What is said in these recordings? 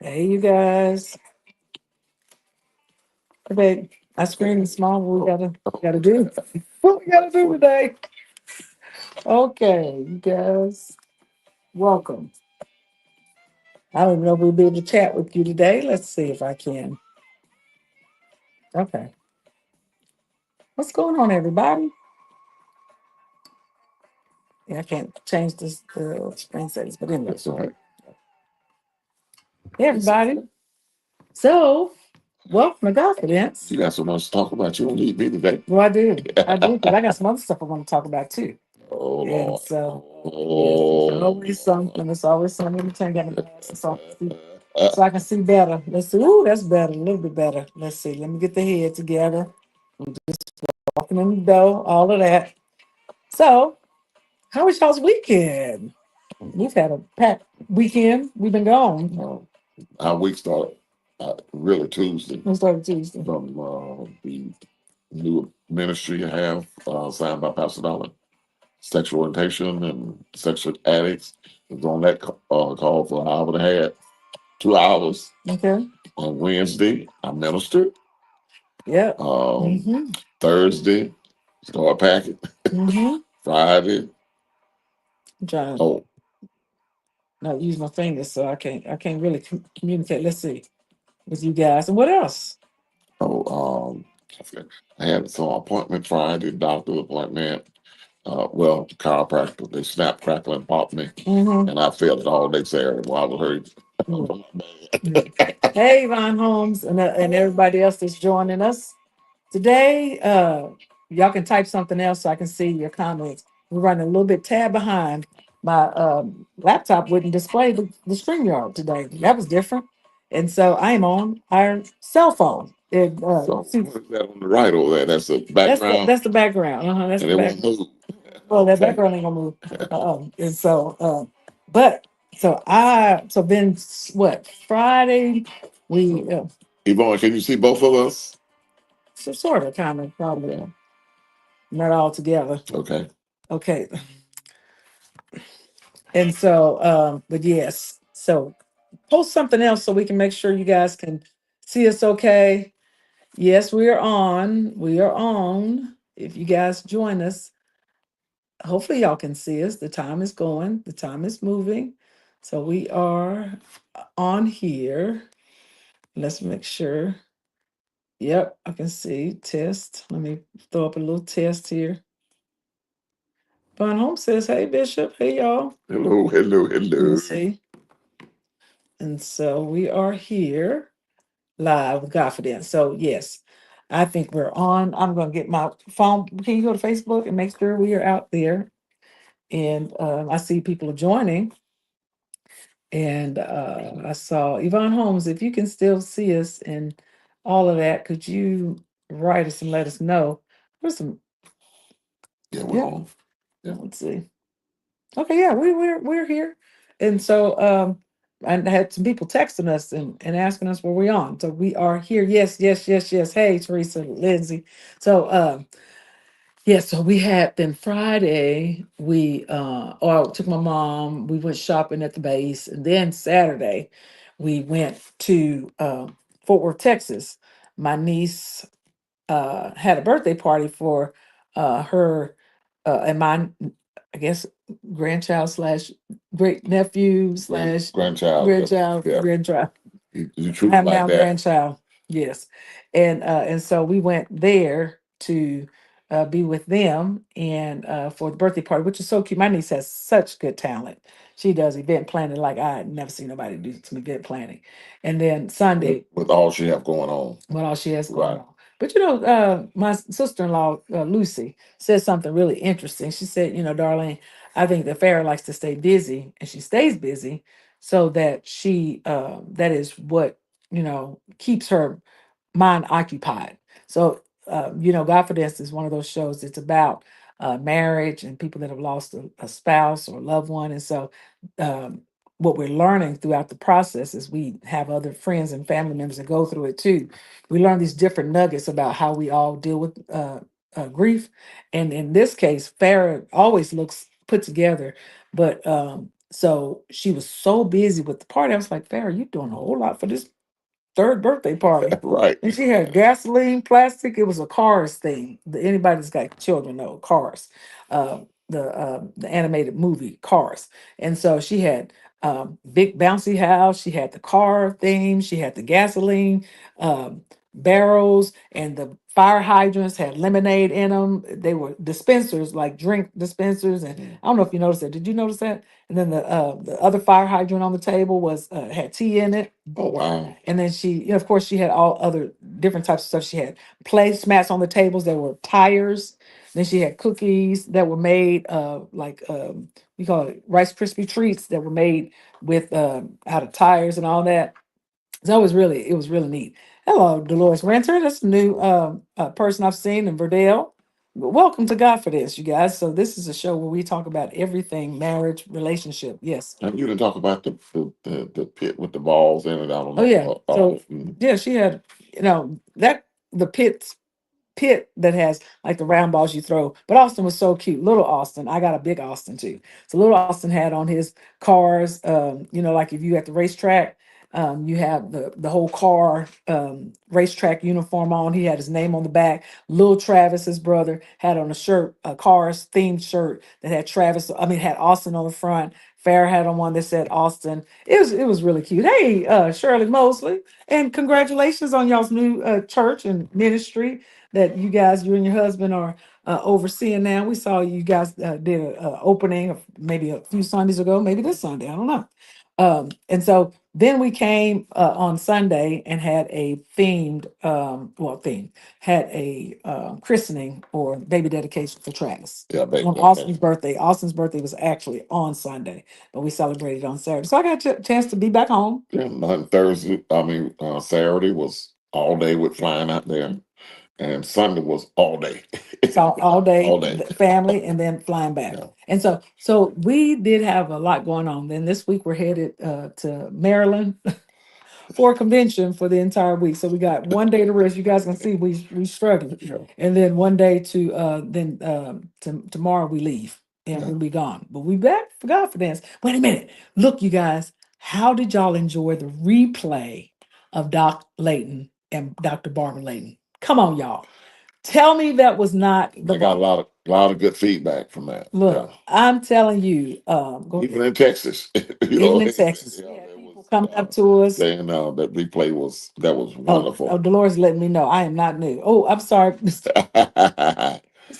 Hey, you guys. Okay, our screen is small. We gotta do. What we gotta do today? Okay, you guys, welcome. I don't know if we'll be able to chat with you today. Let's see if I can. Okay, what's going on, everybody? Yeah, I can't change this screen settings, but anyway. That's all right. Hey, everybody. So, welcome to Confidence. You got so much to talk about. You don't need me today. Well, I do, because I got some other stuff I want to talk about too. Oh, And Lord. so, yes, Oh. it's always something. It's always something. Let me turn down the glasses so I can see better. Let's see. Ooh, that's better. A little bit better. Let's see. Let me get the head together. I'm just walking in the door. All of that. So, how was y'all's weekend? We've had a packed weekend. We've been gone. Our week started really Tuesday We started Tuesday. from the new ministry I have signed by Pastor Dollar. Sexual orientation and sexual addicts. Was on that call for an hour and a half, 2 hours. Okay. On Wednesday, I ministered. Yeah. Thursday, start packing. Friday, I'm trying to oh, not use my fingers, so I can't really communicate. Let's see with you guys. And what else? I had some appointment Friday, doctor appointment. Well, chiropractor. They snap, crackle, and pop me, and I felt it all day Saturday while I was hurt. Hey, Von Holmes, and everybody else that's joining us today. Y'all can type something else so I can see your comments. We're running a little bit tab behind. My laptop wouldn't display the StreamYard today. That was different. And so I am on our cell phone. So what is that on the right over there? That's the background. That's the background. That's and the it background. won't move. Well, that background ain't gonna move. And so, but so then what? Friday we Yvonne, can you see both of us? so sort of kind of probably not all together. Okay. Okay. And so, but yes, so post something else so we can make sure you guys can see us okay. Yes, we are on. We are on. If you guys join us, hopefully y'all can see us. The time is going, the time is moving. So we are on here. Let's make sure. Yep, I can see. Test. Let me throw up a little test here. Von Home says, hey, Bishop. Hey, y'all. Hello, hello, Let hello. me see. And so we are here live with Godfidence. So, yes, I think we're on. I'm going to get my phone. Can you go to Facebook and make sure we are out there? And I see people are joining. And I saw Yvonne Holmes. If you can still see us and all of that, could you write us and let us know? There's some. Yeah, we're on. Yeah. Let's see. Okay, yeah, we're here, and so I had some people texting us and asking us where we on. So we are here. Yes, yes, yes, yes. Hey, Teresa, Lindsay. So yeah, so we had then Friday, I took my mom, we went shopping at the base, and then Saturday, we went to Fort Worth, Texas. My niece had a birthday party for her and my, I guess, grandchild slash great nephew slash grandchild. grandchild. You truly I'm like now that. grandchild. Yes, and so we went there to be with them and for the birthday party, which is so cute. My niece has such good talent. She does event planning like I had never seen nobody do some event planning. And then Sunday, with all she have going on. what all she has going on. But you know, my sister-in-law Lucy said something really interesting. She said, you know, Darlene, I think that Farrah likes to stay busy, and she stays busy so that that is what keeps her mind occupied. So you know, Godfidence is one of those shows. It's about marriage and people that have lost a spouse or loved one, and so um, what we're learning throughout the process is we have other friends and family members that go through it too. We learn these different nuggets about how we all deal with grief, and in this case, Farrah always looks put together, but So she was so busy with the party. I was like, Farrah, you doing a whole lot for this third birthday party. Right. And she had gasoline, plastic. It was a Cars thing. Anybody that's got children know Cars, the animated movie Cars. And so she had big bouncy house. She had the car theme. She had the gasoline barrels, and the fire hydrants had lemonade in them. They were dispensers, like drink dispensers. And I don't know if you noticed that. Did you notice that? And then the other fire hydrant on the table was had tea in it. Oh wow. And then she, you know, of course, she had all other different types of stuff. She had placemats on the tables that were tires. Then she had cookies that were made like we call it Rice Krispie treats that were made with out of tires and all that. So it was really neat. Hello, Dolores Renter. That's a new person I've seen in Verdale. Welcome to God for this, you guys. So this is a show where we talk about everything marriage, relationship. Yes. And you didn't talk about the pit with the balls in it. I don't Oh know. yeah. So yeah, she had, you know, that the pit that has like the round balls you throw. But Austin was so cute. Little Austin. I got a big Austin too. So little Austin had on his cars, you know, like if you at the racetrack, you have the whole car racetrack uniform on. He had his name on the back. Little Travis, his brother, had on a shirt, a cars themed shirt that had Travis, I mean had Austin on the front. Fair had on one that said Austin. It was really cute. Hey, Shirley Mosley, and congratulations on y'all's new church and ministry that you and your husband are overseeing now. We saw you guys did a opening of maybe a few Sundays ago, maybe this Sunday, I don't know. And so then we came on Sunday and had a had a christening or baby dedication for Travis. Yeah, On Austin's birthday. Austin's birthday was actually on Sunday, but we celebrated on Saturday. So I got a chance to be back home. Yeah, mine Thursday. I mean, Saturday was all day with flying out there, and Sunday was all day. So all day, All day. family, and then flying back. Yeah. And so we did have a lot going on. Then this week we're headed to Maryland for a convention for the entire week. So we got one day to rest. You guys can see we struggling. Yeah. And then one day to tomorrow we leave and Yeah. we'll be gone. But we back for GodFidence. Wait a minute. Look, you guys, how did y'all enjoy the replay of Doc Layton and Dr. Barbara Layton? Come on, y'all. Tell me that was not I got a lot of good feedback from that. look. Yeah. I'm telling you, Even in Texas, even in Texas, yeah, we had there people was coming up to us. saying that replay was wonderful. Oh, Dolores letting me know I am not new. Oh, I'm sorry, Mr.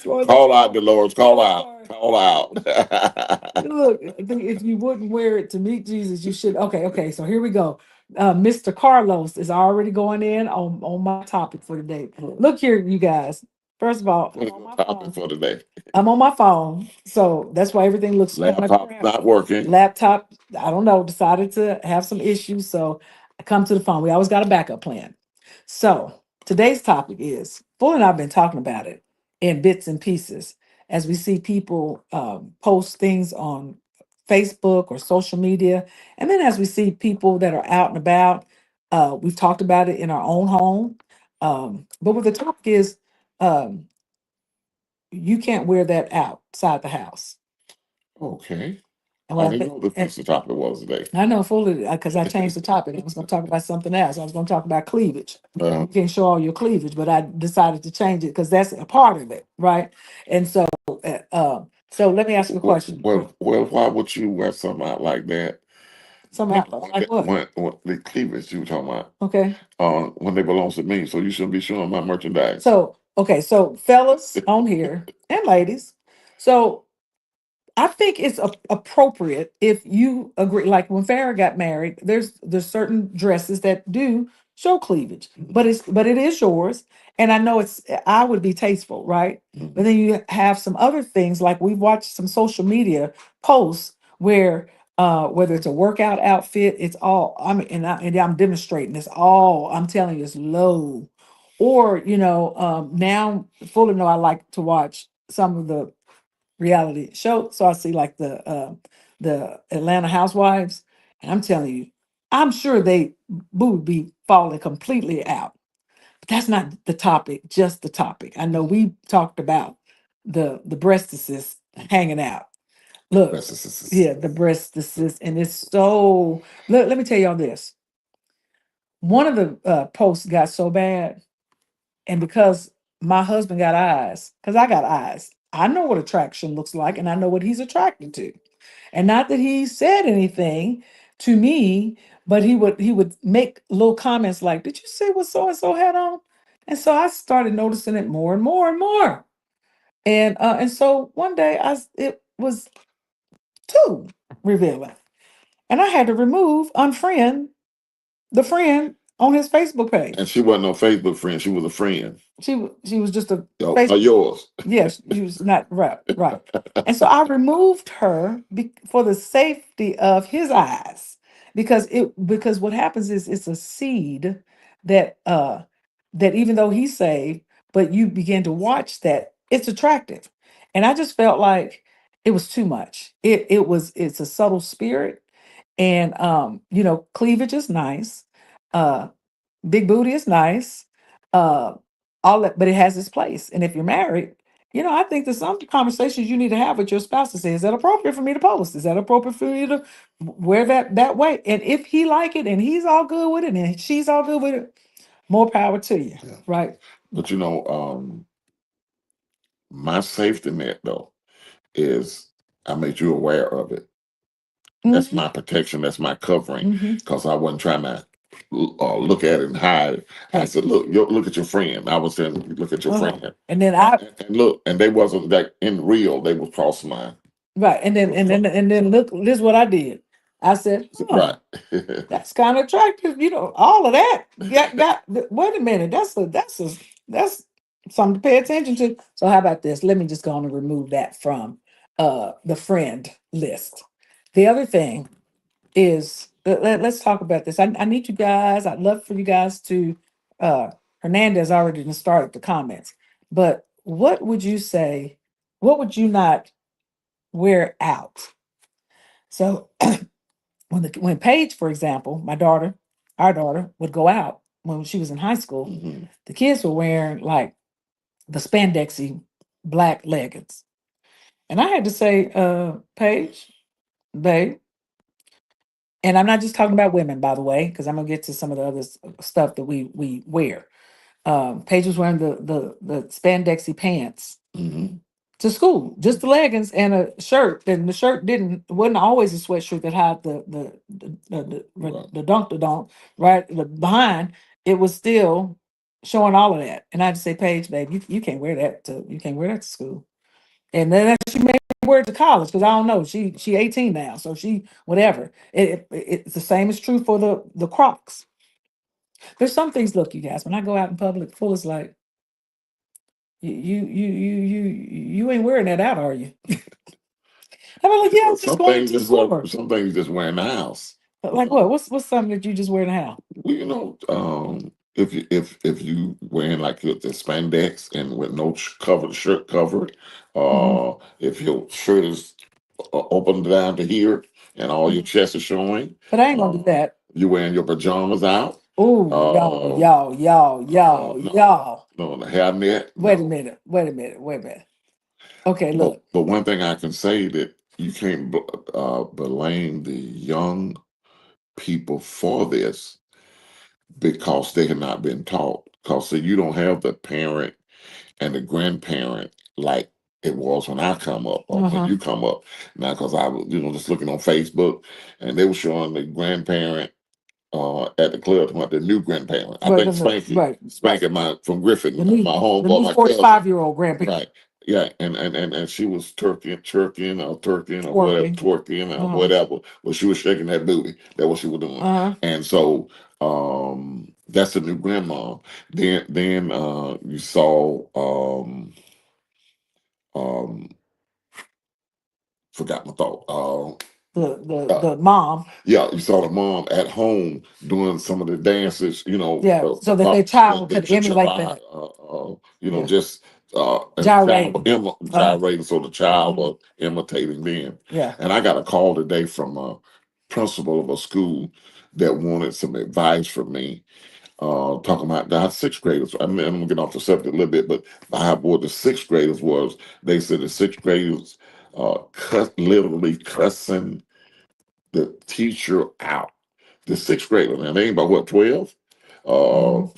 Dolores, Call out, Dolores. Call I'm out. sorry. Call out. Look, if you wouldn't wear it to meet Jesus, you should. Okay. So here we go. Mr. Carlos is already going in on my topic for today. Look here, you guys. First of all, What I'm is on your my topic phone. for today? I'm on my phone, so that's why everything looks kind of Laptop crap. not working. Laptop, I don't know, decided to have some issues, so I come to the phone. We always got a backup plan. So today's topic is Full and I've been talking about it in bits and pieces as we see people post things on Facebook or social media, and then as we see people that are out and about. We've talked about it in our own home, but what the topic is, um, you can't wear that outside the house. Okay. And I what I didn't think, know that's the topic was today. I know fully because I changed the topic. I was going to talk about something else. I was going to talk about cleavage. Uh, You can show all your cleavage, but I decided to change it because that's a part of it, right? And so let me ask you a question. why would you wear something out like that? Something else, like what? When the cleavage you were talking about, Okay. when they belongs to me, so you shouldn't be showing my merchandise. So okay, so fellas on here and ladies, so I think it's appropriate if you agree. Like when Farrah got married, there's certain dresses that do show cleavage, but it is yours, and I know I would be tasteful, right? But then you have some other things like we've watched some social media posts where whether it's a workout outfit, it's all and I'm demonstrating it's all I'm telling you it's low, or now fully know I like to watch some of the reality show. So I see like the Atlanta Housewives, and I'm telling you, I'm sure they would be falling completely out. But that's not the topic, just the topic. I know we talked about the breastises hanging out. Look, breast. yeah, the breast assist, and it's so. Let me tell y'all this. One of the posts got so bad, and because my husband got eyes, because I got eyes, I know what attraction looks like, and I know what he's attracted to. And not that he said anything to me, but he would make little comments like, "Did you see what so and so had on?" And so I started noticing it more and more and more. And so one day it was too revealing, and I had to unfriend the friend on his Facebook page. And she wasn't no Facebook friend. She was a friend. She was just a Of Facebook. yours. Yes, she was not right, right. And so I removed her for the safety of his eyes, because what happens is it's a seed that even though he's saved, but you begin to watch that it's attractive, and I just felt like it was too much. It's a subtle spirit, and cleavage is nice. Uh, Big booty is nice. Uh, all that, but it has its place. And if you're married, I think there's some conversations you need to have with your spouse to say, is that appropriate for me to post? Is that appropriate for you to wear that way? And if he like it and he's all good with it and she's all good with it, more power to you. Yeah. Right. But my safety net though is I made you aware of it. That's Mhm. my protection. That's my covering. Mhm. Because I wasn't trying to look at it and hide it. I Right. said, look at your friend. I was saying, look at your Uh-huh. friend. And then And look, and they wasn't like in real. They was cross mine. right. And then look, this is what I did. I said, Right. that's kind of attractive, all of that. Wait a minute, that's something to pay attention to. So how about this? Let me just go on and remove that from the friend list. The other thing is, let's talk about this. I need you guys, I'd love for you guys to uh Hernandez already done started the comments, but what would you not wear out? So when Paige, for example, our daughter would go out when she was in high school, the kids were wearing like the spandexy black leggings. And I had to say, Paige, babe, and I'm not just talking about women, by the way, because I'm gonna get to some of the other stuff that we wear. Paige was wearing the spandexy pants to school, just the leggings and a shirt. And the shirt wasn't always a sweatshirt that had the dunk the donk right behind. It was still showing all of that. And I had to say, Paige, babe, you can't wear that to school. And then she may wear it to college because I don't know. She 18 now, so she whatever. It's the same is true for the Crocs. There's some things. Look, you guys, when I go out in public, full is like, you ain't wearing that out, are you? I'm like, yeah, I'm just going to the store. Some things just wear in the house. Like what? What's something that you just wear in the house? Well, if you wearing like the spandex and with no shirt covered, if your shirt is open down to here and all your chest is showing, But I ain't gonna do that. You wearing your pajamas out. Oh, y'all. No, the hairnet. Wait a minute. Wait a minute. Okay, look. But one thing I can say that you can't blame the young people for this because they have not been taught. Because see, you don't have the parent and the grandparent like it was when I come up or when you come up. Now, because I was, just looking on Facebook and they were showing the grandparent at the club, the new grandparent. I think Spanky, my from Griffin, my home, the new my 45-year-old grandparent. Right. Yeah, and she was twerking or whatever, twerking or whatever. But she was shaking that booty. That's what she was doing. And so that's the new grandma. Then you saw um forgot my thought. The mom. Yeah, you saw the mom at home doing some of the dances, Yeah, so that their child could emulate that. Just gyrating, so the child was imitating them. Yeah. And I got a call today from a principal of a school that wanted some advice from me, talking about the sixth graders. I'm gonna get off the subject a little bit, but what the sixth graders was, they said the sixth graders literally cussing the teacher out. The sixth grader, man, they ain't about what, 12?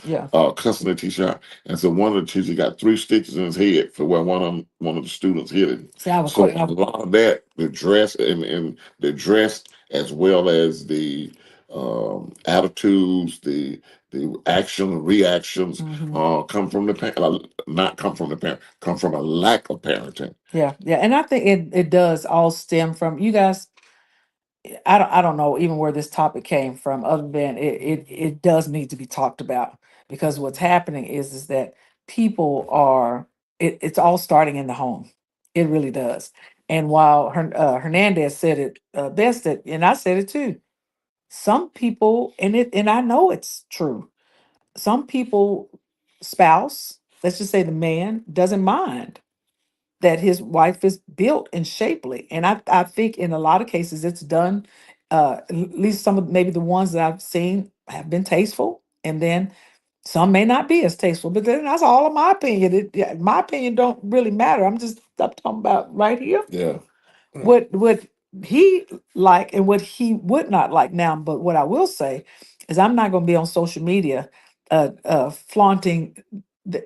Yeah. Cussing the teacher out. And so one of the teachers got 3 stitches in his head for where one of the students hit him. See, I was So quite. a lot of that, the dress and the dress as well as the attitudes, the action and reactions come from the parent, not come from the parent, come from a lack of parenting. Yeah, yeah, and I think it does all stem from you guys. I don't know even where this topic came from, other than it does need to be talked about, because what's happening is that people are it's all starting in the home. It really does. And while Hernandez said it best, that and I said it too. Some people, and I know it's true. Some people spouse, let's just say the man, doesn't mind that his wife is built and shapely. And I think in a lot of cases it's done, at least some of maybe the ones that I've seen have been tasteful. And then some may not be as tasteful, but then that's all of my opinion. Yeah, my opinion don't really matter. I'm talking about right here. Yeah. What he like and what he would not like now. But what I will say is I'm not gonna be on social media flaunting the,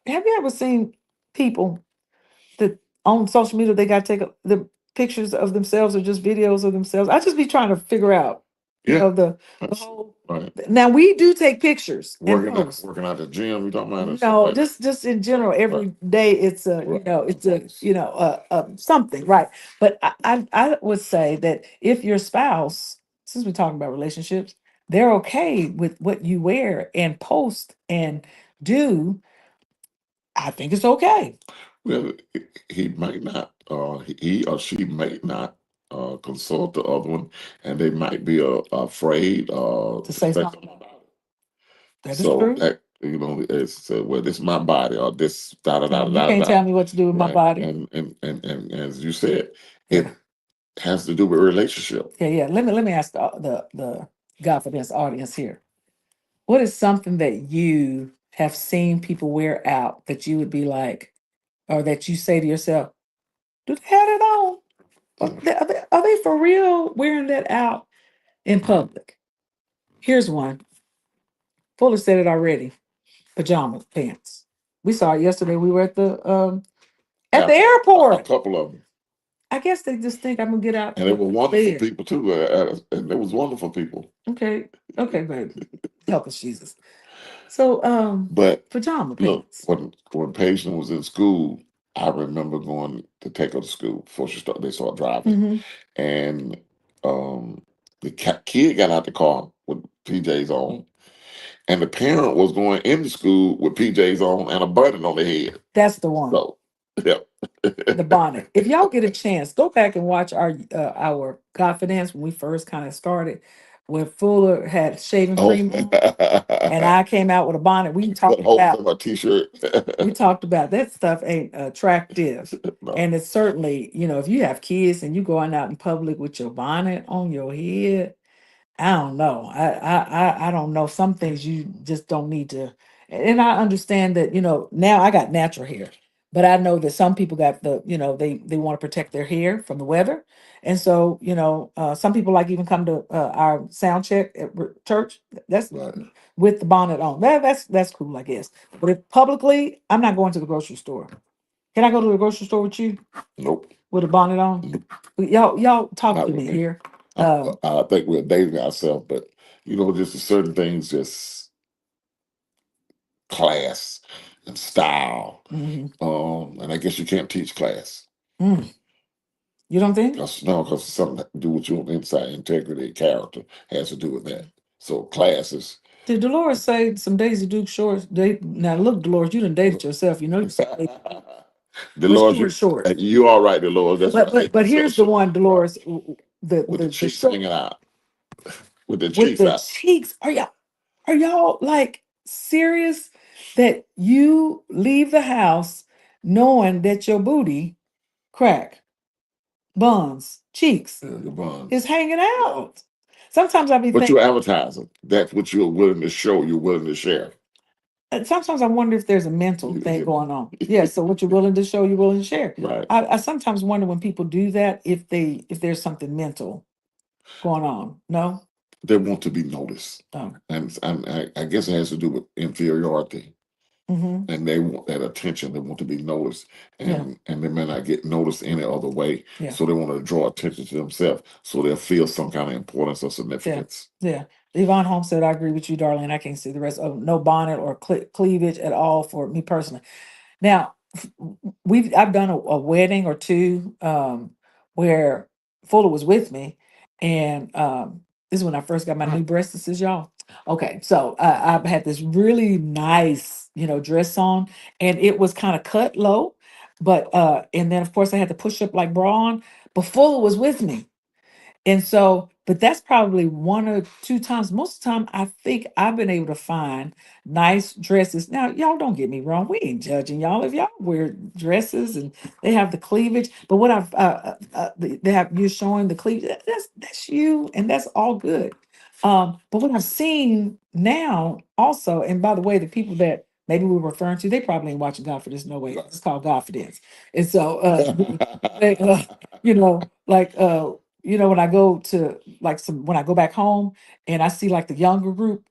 have you ever seen people that on social media they got to take the pictures of themselves or just videos of themselves? I just be trying to figure out, Yeah. the That's whole. right. Now we do take pictures and post. Working out the gym, you talking about, and stuff No, like that. just in general, every day it's a Right. it's a something, right? But I would say that if your spouse, since we're talking about relationships, they're okay with what you wear and post and do, I think it's okay Well, he might not, he or she may not consult the other one, and they might be afraid to to say say something. something about it. That is So true. that, it's well, this is my body, or this da da da You da can't da. tell me what to do with my Right, body. and as you said, Yeah, it has to do with relationship. yeah, yeah. Let me ask the Godfidence audience here. What is something that you have seen people wear out that you would be like, or that you say to yourself, do they have it on? Are they for real wearing that out in public? Here's one. Fuller said it already. Pajama pants. We saw it yesterday. We were at the A airport. couple of them, I guess they just think I'm gonna get out and they the were wonderful bed. people too, and they was wonderful people. Okay, okay, baby. Help us, Jesus. So, But pajama look, pants. when Payson was in school, I remember going to take her to school before they started driving, Hmm. and um, the kid got out the car with PJs on, and the parent was going into school with PJs on and a button on their head. That's the one. So, yeah. The bonnet. If y'all get a chance, go back and watch our confidence when we first kind of started, when Fuller had shaving Oh, cream on, and I came out with a bonnet. We put talked holes about in my t-shirt. we talked about that stuff ain't attractive. No. And it's certainly, if you have kids and you going out in public with your bonnet on your head, I don't know. I don't know. Some things you just don't need to. And I understand that, now I got natural hair, but I know that some people got they want to protect their hair from the weather. And so, some people like even come to our sound check at church. That's Right. with the bonnet on. That's cool, I guess. But if publicly, I'm not going to the grocery store. Can I go to the grocery store with you Nope. with a bonnet on? Nope. Y'all talk Not to with me me. here. I think we're dating ourselves, but just certain things, just class and style. Mhm. And I guess you can't teach class. Mm. You don't think? Because it's something to do with your inside integrity and character has to do with that. So classes. Did Dolores say some Daisy Duke shorts? Now look, Dolores, you done dated yourself. You know you said Daisy Duke. But Dolores, short shorts. you all right, Dolores. That's But right. but here's the one, Right. Dolores. The With the the cheeks short hanging out. With the with cheeks the out. cheeks. Are y'all like serious that you leave the house knowing that your booty crack, buns, cheeks Yeah, the buns. is hanging out? Sometimes I be But thinking, you're advertising. That's what you're willing to show, you're willing to share. sometimes I wonder if there's a mental thing going on. Yeah. So what you're willing to show, you're willing to share. Right. I sometimes wonder when people do that if there's something mental going on. No. They want to be noticed, Oh. and I guess it has to do with inferiority, Mm-hmm. and they want that attention. They want to be noticed, Yeah. and they may not get noticed any other way. Yeah. So they want to draw attention to themselves, so they'll feel some kind of importance or Yeah. significance. Yeah. Yvonne Holmes said, I agree with you, darling. I can't see the rest of no bonnet or cleavage at all for me personally. Now, I've done a wedding or two where Fuller was with me, and this is when I first got my new breasts, y'all. Okay, so I had this really nice, dress on, and it was kind of cut low, but and then of course I had to push up like bra on, but Fuller was with me. And so, but that's probably one or two times. Most of the time, I think I've been able to find nice dresses. Now, y'all don't get me wrong. We ain't judging y'all if y'all wear dresses and they have the cleavage. But what they have you showing the cleavage. That's you, and that's all good. But what I've seen now also, and by the way, the people that maybe we're referring to, they probably ain't watching God for this. No way. It's called GodFidence. And so, they, like when I go to like when I go back home and I see like the younger group,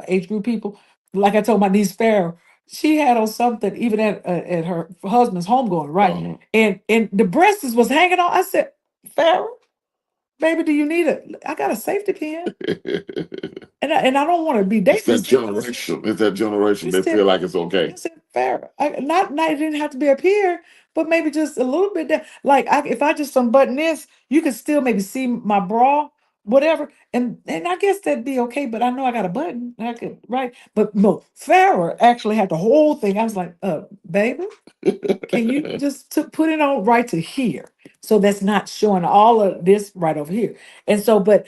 age group people, like I told my niece Farrah, she had on something even at her husband's homegoing, right? And the breasts was hanging on. I said, Farrah, baby, do you need I got a safety pin, and I don't want to be It's that dangerous. generation. It's that generation. They feel like it's okay. I said, Farrah, not it didn't have to be up here, but maybe just a little bit there. Like if I just unbutton this, you could still maybe see my bra, whatever, and I guess that'd be okay. But I know I got a button. I could right, but no, Farrah actually had the whole thing. I was like, baby, can you just put it on right to here? So that's not showing all of this right over here. And so, but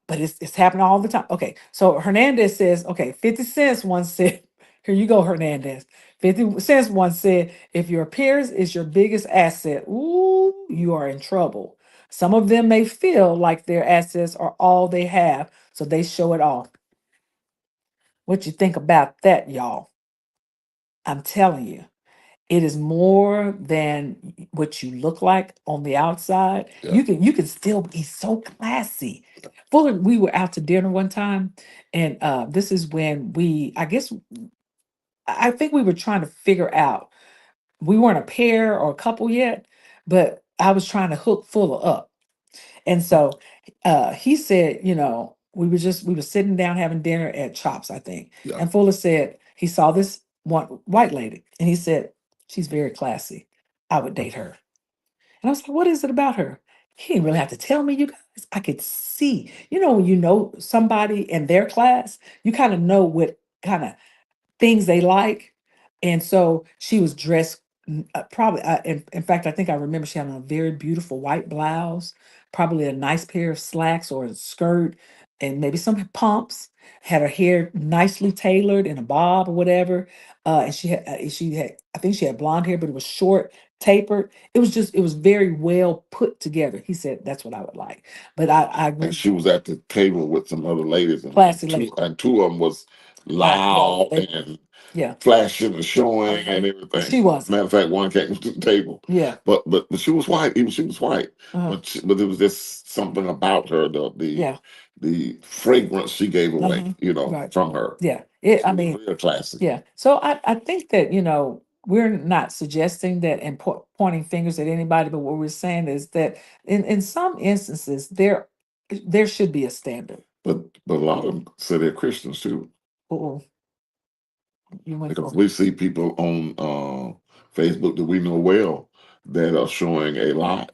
it's happening all the time. Okay, so Hernandez says, okay, 50 cents once said, here you go, Hernandez. 50 cents once said, if your appearance is your biggest asset, ooh, you are in trouble. Some of them may feel like their assets are all they have, so they show it off. What you think about that, y'all? I'm telling you. It is more than what you look like on the outside. Yeah. You can still be so classy. Fuller, we were out to dinner one time, and this is when I think we were trying to figure out. We weren't a pair or a couple yet, but I was trying to hook Fuller up. And so he said, we were sitting down having dinner at Chops, I think. Yeah. And Fuller said he saw this one white lady, and he said, she's very classy. I would date her. And I was like, what is it about her? He didn't really have to tell me, you guys. I could see. When you know somebody in their class, you kind of know what kind of things they like. And so she was dressed probably, in fact, I think I remember she had on a very beautiful white blouse, probably a nice pair of slacks or a skirt, and maybe some pumps. Had her hair nicely tailored in a bob or whatever. And I think she had blonde hair, but it was short, tapered. It was very well put together. He said that's what I would like. But I agree. And she was at the table with some other ladies, and Classy lady. two of them was loud and flashing and showing and everything. She was. Matter of fact, one came to the table. Yeah. But she was white. Even she was white. But it was just something about her, the fragrance she gave away, Right. from her. Yeah. I mean, real classic. Yeah. So I think that, we're not suggesting that and pointing fingers at anybody, but what we're saying is that in some instances there should be a standard. But a lot of them say they're Christians too. Uh-oh. Because we see people on Facebook that we know well that are showing a lot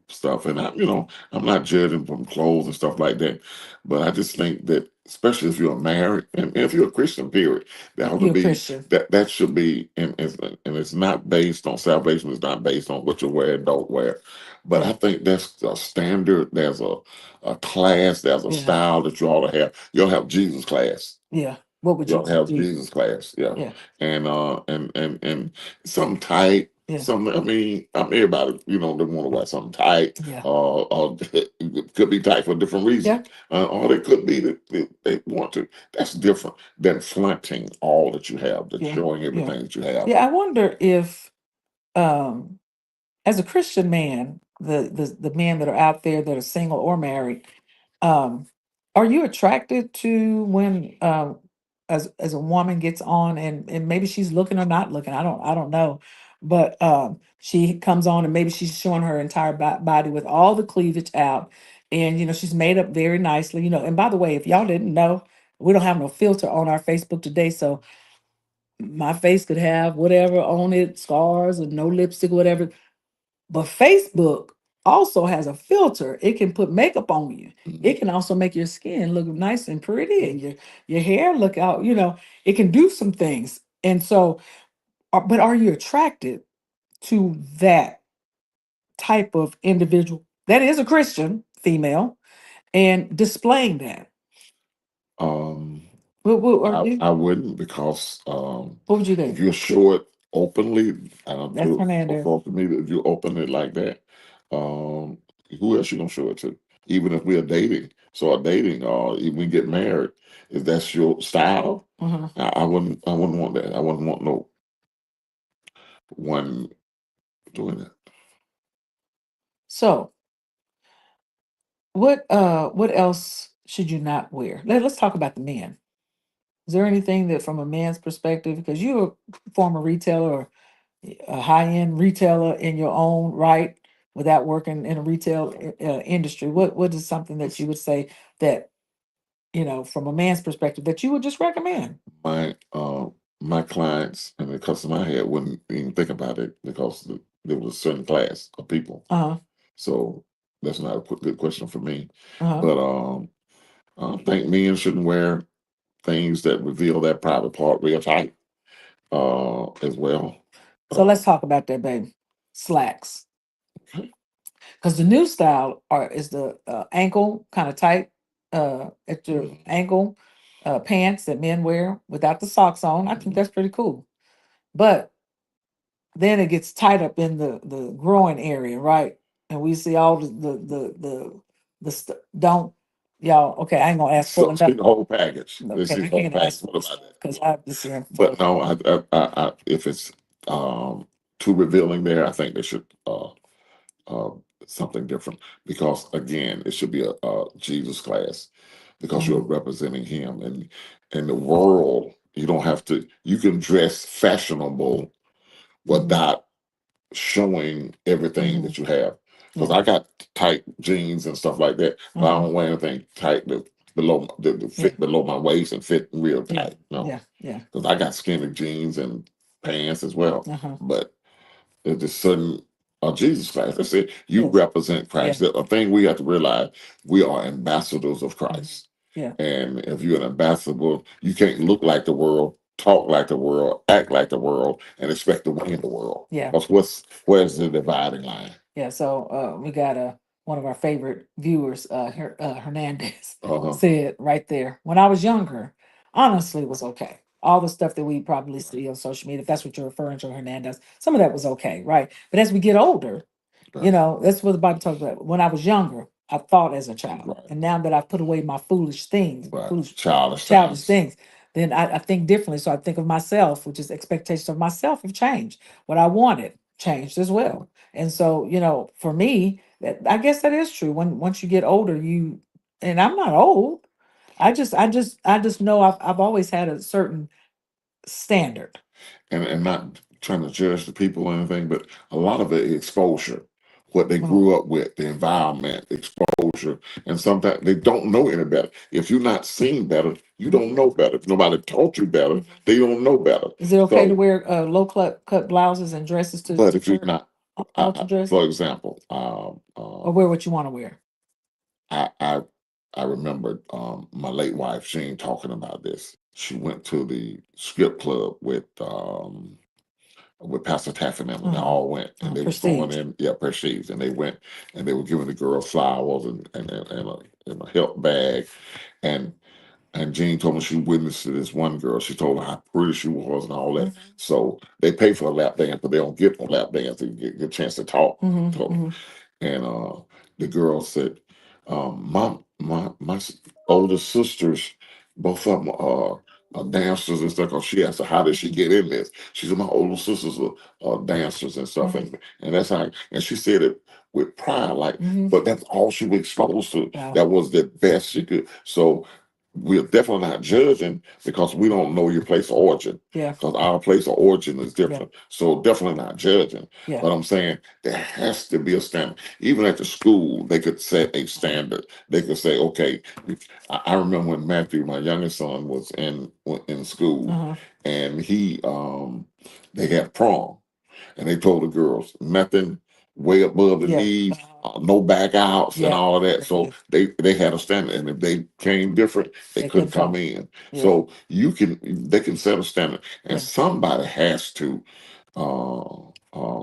stuff, and I'm not judging from clothes and stuff like that, but I just think that especially if you're married and if you're a Christian, period, that ought to be that should be, and it's not based on salvation. It's not based on what you wear and don't wear, but I think that's a standard. There's a class. There's a style that you ought to have. You'll have Jesus class. Yeah. What would you have Jesus class? Yeah. And something tight, Yeah. something. I mean, everybody, they want to wear something tight. Yeah. It could be tight for a different reason. Yeah. Or it could be that they want to. That's different than flaunting all that you have, that Yeah. showing Yeah. everything that you have. Yeah. I wonder if, um, as a Christian man, the men that are out there that are single or married, um, are you attracted to when as a woman gets on and maybe she's looking or not looking? I don't know, but she comes on and maybe she's showing her entire body with all the cleavage out, and she's made up very nicely. And by the way, if y'all didn't know, we don't have no filter on our Facebook today, so my face could have whatever on it, scars or no lipstick, whatever, but Facebook also has a filter. It can put makeup on you. It can also make your skin look nice and pretty, and your hair look out. It can do some things. And so, but are you attracted to that type of individual that is a Christian female and displaying that? Um, What I wouldn't, because would you if do? you show it openly, That's Hernandez. for me, if you open it like that, um, who else you gonna show it to? Even if we are dating, or even we get married, if that's your style, Mhm. I wouldn't. I wouldn't want that. I wouldn't want no one doing that. So, what else should you not wear? Let's talk about the men. Is there anything that, from a man's perspective, because you're a former retailer or a high-end retailer in your own right, without working in a retail industry, what is something that you would say that, from a man's perspective, that you would just recommend? My clients and the customer I had wouldn't even think about it, because there was a certain class of people. Uh-huh. So that's not a good question for me. Uh-huh. But I think men shouldn't wear things that reveal that private part real tight, as well. So let's talk about that, baby. Slacks. Okay. Because the new style is the ankle kind of tight, at your ankle, pants that men wear without the socks on. I think that's pretty cool. But then it gets tight up in the groin area, right? And we see all don't y'all. Okay, I ain't gonna ask So for it's enough. the whole package. It's Okay, the I whole can't package. ask What about that? because I just here. But no, if it's um, too revealing there, I think they should uh, something different, because again, it should be a Jesus class, because you're Mhm. representing Him, and in the world, you don't have to. You can dress fashionable Mhm. without showing everything Mhm. that you have. Because Yeah. I got tight jeans and stuff like that, but I Mhm. don't wear anything tight that below the Yeah. fit below my waist and fit real Yeah. tight. No, Yeah. Yeah. because I got skinny jeans and pants as well. Uh-huh. But there's a certain Jesus Christ. That's it. You Yes. represent Yeah. Christ. The thing we have to realize, we are ambassadors of Mhm. Christ. Yeah. And if you're an ambassador, you can't look like the world, talk like the world, act like the world, and expect to win the world. Yeah. Because where's the dividing line? Yeah. So we got one of our favorite viewers, Hernandez, Uh-huh. said right there, when I was younger, honestly, it was okay. All the stuff that we probably see on social media, if that's what you're referring to, Hernandez, some of that was okay, right? But as we get older, Right. that's what the Bible talks about. When I was younger, I thought as a child. Right. And now that I've put away my foolish things, Right. foolish Childish things, then I think differently. So I think of myself, which is expectations of myself have changed. What I wanted changed as well. And so, for me, I guess that is true. Once you get older, and I'm not old. I just know I've always had a certain standard. And not trying to judge the people or anything, but a lot of it is exposure, what they Mhm. grew up with, the environment, exposure, and sometimes they don't know any better. If you're not seen better, you don't know better. If nobody taught you better, they don't know better. Is it okay to So, wear low cut blouses and dresses but to if you're church? not, Altar dress, for example, or wear what you want to wear? I, I I remember my late wife Sheen talking about this. She went to the strip club with Pastor Taff and them, and they Uh-huh. all went, and they was throwing Prestige. in, yeah, Prestige, and they went, and they were giving the girl flowers and a help bag, and And Jean told me she witnessed to this one girl. She told her how pretty she was and all that. Mhm. So they pay for a lap dance, but they don't get no lap dance to get a chance to talk Mhm. to 'em. Mhm. And the girl said, my older sisters, both of them are dancers and stuff. 'Cause she asked her, how did she get in this? She said, my older sisters are dancers and stuff. Mhm. And that's how, and she said it with pride, like, Mhm. but that's all she was exposed to. Wow. That was the best she could. So we're definitely not judging because we don't know your place of origin. Yeah. Because our place of origin is Yeah. different. So definitely not judging. Yeah. But I'm saying there has to be a standard. Even at the school, they could set a standard. They could say, okay, I remember when Matthew, my youngest son, was in school, and they had prom, and they told the girls nothing way above the Yeah. knees, no back outs and Yeah. all of that. So they had a standard, and if they came different, they They couldn't couldn't come come. in. Yeah. So they can set a standard, and Yeah. somebody has to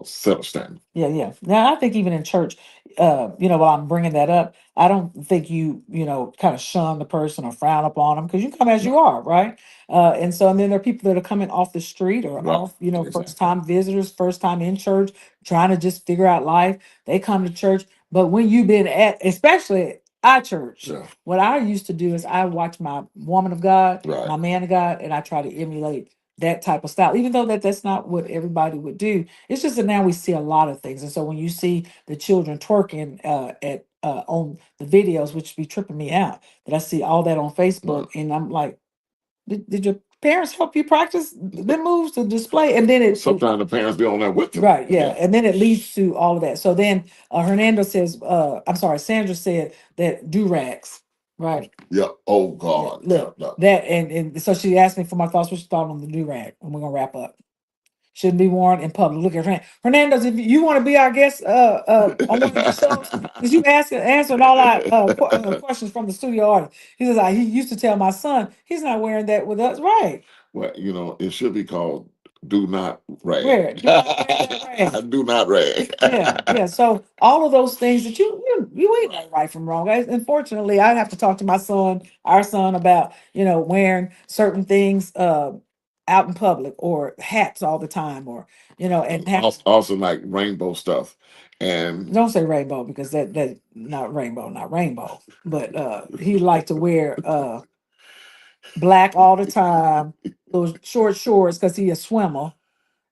set a standard. Yeah, yeah. Now I think even in church, while I'm bringing that up, I don't think kind of shun the person or frown upon them because you come as you are, right? And then there are people that are coming off the street or Right. off, Exactly. first time visitors, first time in church, trying to just figure out life. They come to church, but when you've been especially our church, Yeah. what I used to do is I watch my woman of God, Right. my man of God, and I try to emulate that type of style, even though that's not what everybody would do. It's just that now we see a lot of things, and so when you see the children twerking at on the videos, which be tripping me out, that I see all that on Facebook, and I'm like, did your parents help you practice the moves to display? And then sometimes the parents be on there with them. right, yeah, and then it leads to all of that. So then Hernando says, I'm sorry, Sandra said that do rags, right? Yeah. Oh Yeah, God. look, Yeah. that and so she asked me for my thoughts. What she thought on the do rag, and we're gonna wrap up. Shouldn't be worn in public. Look at Hernandez. If you want to be our guest on one of these shows, because you answered all our questions from the studio audience. He says he used to tell my son he's not wearing that with us, right? Well, it should be called "Do Not Rag." Wear it. Do not wear that rag. Do not rag. Yeah, yeah. So all of those things that you ain't know right from wrong. Unfortunately, I have to talk to my son, our son, about wearing certain things out in public or hats all the time, or and Also like rainbow stuff, and don't say rainbow because that not rainbow. But he liked to wear black all the time, those short shorts because he a swimmer,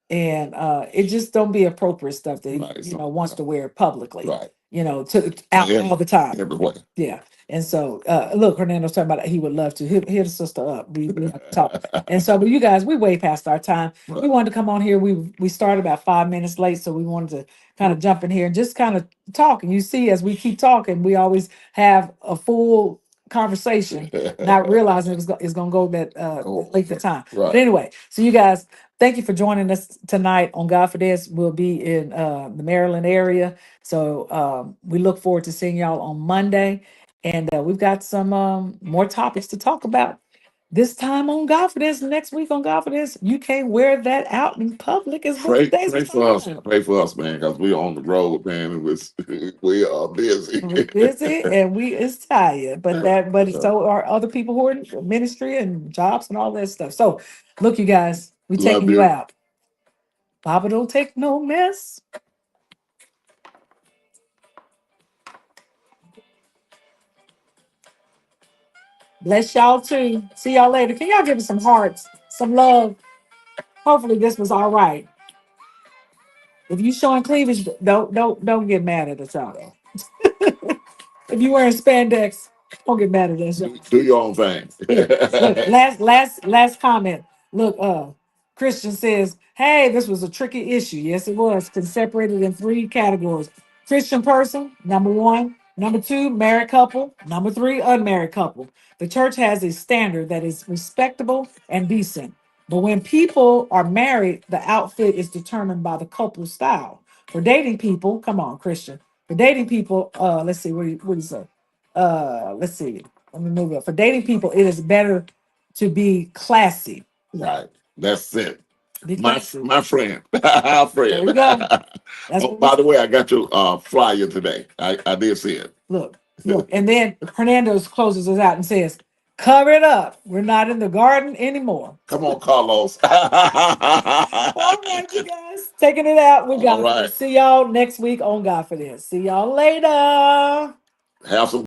and it just don't be appropriate stuff that right, he wants to wear publicly, right, to out all the time. everywhere. Yeah. And so look, Hernando's talking about he would love to hit the sister up. We have to talk. And so, but you guys, we way past our time. We wanted to come on here. We started about 5 minutes late, so we wanted to kind of jump in here and just kind of talk. And you see, as we keep talking, we always have a full conversation, not realizing it's gonna go that length of time. But anyway, so you guys, thank you for joining us tonight on GodFidence. We'll be in the Maryland area. So we look forward to seeing y'all on Monday. And we've got some more topics to talk about this time on GodFidence. Next week on GodFidence, you can't wear that out in public. Is Pray for us, man, because we're on the road, man. We are busy. We're busy and we is tired, but so are other people who are in ministry and jobs and all that stuff. So look, you guys, we taking you out. Baba don't take no mess. Bless y'all too. See y'all later. Can y'all give us some hearts, some love? Hopefully this was all right. If you showing cleavage, don't get mad at us, y'all. If you wearing spandex, don't get mad at us. Do your own thing. Look, last comment. Look, Christian says, "Hey, this was a tricky issue. Yes, it was. Can separate it in three categories: Christian person, number one; number two, married couple; number three, unmarried couple. The church has a standard that is respectable and decent. But when people are married, the outfit is determined by the couple style. For dating people, come on, Christian. For dating people, let's see, what do you say? Let's see. Let me move it. For dating people, it is better to be classy. Right. That's it. Be My classy. my friend. Our friend. There you go. That's Oh, by the way, I got your flyer today. I did see it. Look. And then Hernandez closes us out and says, Cover it up. We're not in the garden anymore. Come on, Carlos. All right, you guys. Taking it out. We All got right. See y'all next week on God for This. See y'all later. Have some